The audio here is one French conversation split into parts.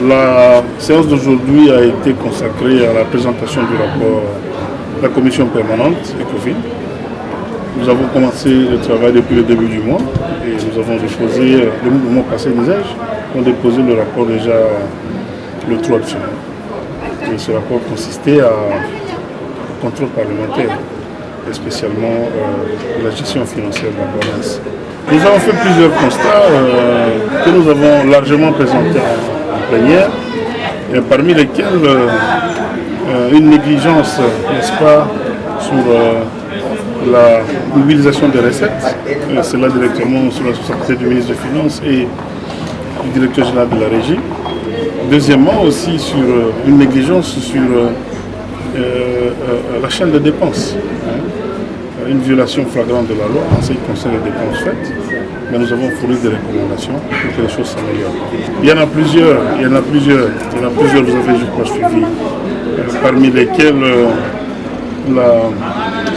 La séance d'aujourd'hui a été consacrée à la présentation du rapport de la commission permanente ECOFIN. Nous avons commencé le travail depuis le début du mois et nous avons déposé, le mouvement passé d'usage, ont déposé le rapport déjà le 3 juin. Et ce rapport consistait à contrôle parlementaire et spécialement la gestion financière de la province. Nous avons fait plusieurs constats que nous avons largement présentés en plénière, et parmi lesquels une négligence, n'est-ce pas, sur la mobilisation des recettes, cela directement sous la responsabilité du ministre des Finances et du directeur général de la régie. Deuxièmement aussi sur une négligence sur la chaîne de dépenses. Une violation flagrante de la loi en ce qui concerne les dépenses faites, mais nous avons fourni des recommandations pour que les choses s'améliorent. Il y en a plusieurs, vous avez, je crois, suivi, parmi lesquels la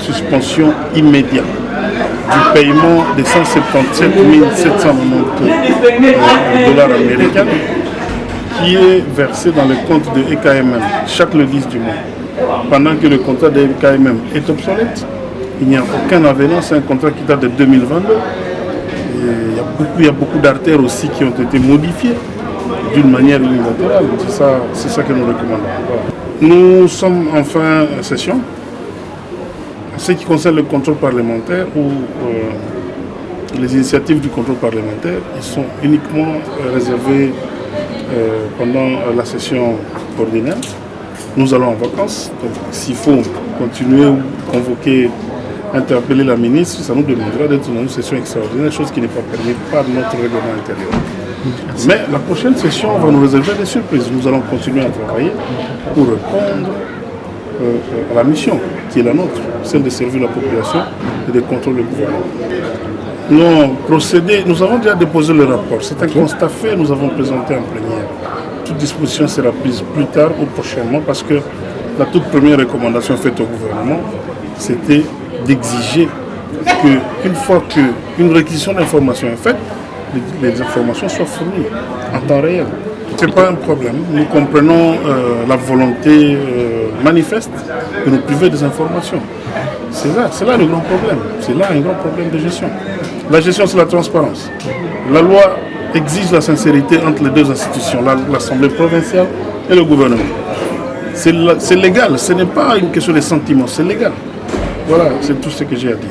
suspension immédiate du paiement des 177 790 dollars américains qui est versé dans le compte de EKMM chaque le 10 du mois, pendant que le contrat de EKMM est obsolète. Il n'y a aucun avenant, c'est un contrat qui date de 2022. Il y a beaucoup d'artères aussi qui ont été modifiées d'une manière unilatérale. C'est ça que nous recommandons. Voilà. Nous sommes en fin de session. En ce qui concerne le contrôle parlementaire ou les initiatives du contrôle parlementaire, ils sont uniquement réservés pendant la session ordinaire. Nous allons en vacances, donc s'il faut continuer ou convoquer, interpeller la ministre, ça nous demandera d'être dans une session extraordinaire, chose qui n'est pas permise par notre règlement intérieur. Mais la prochaine session va nous réserver des surprises. Nous allons continuer à travailler pour répondre à la mission qui est la nôtre, celle de servir la population et de contrôler le gouvernement. Nous avons déjà déposé le rapport. C'est un constat fait, nous avons présenté en plénière. Toute disposition sera prise plus tard ou prochainement parce que la toute première recommandation faite au gouvernement, c'était d'exiger qu'une fois qu'une réquisition d'informations est faite, les informations soient fournies en temps réel. Ce n'est pas un problème. Nous comprenons la volonté manifeste de nous priver des informations. C'est là le grand problème. C'est là un grand problème de gestion. La gestion, c'est la transparence. La loi exige la sincérité entre les deux institutions, l'Assemblée provinciale et le gouvernement. C'est légal, ce n'est pas une question de sentiments, c'est légal. Voilà, c'est tout ce que j'ai à dire.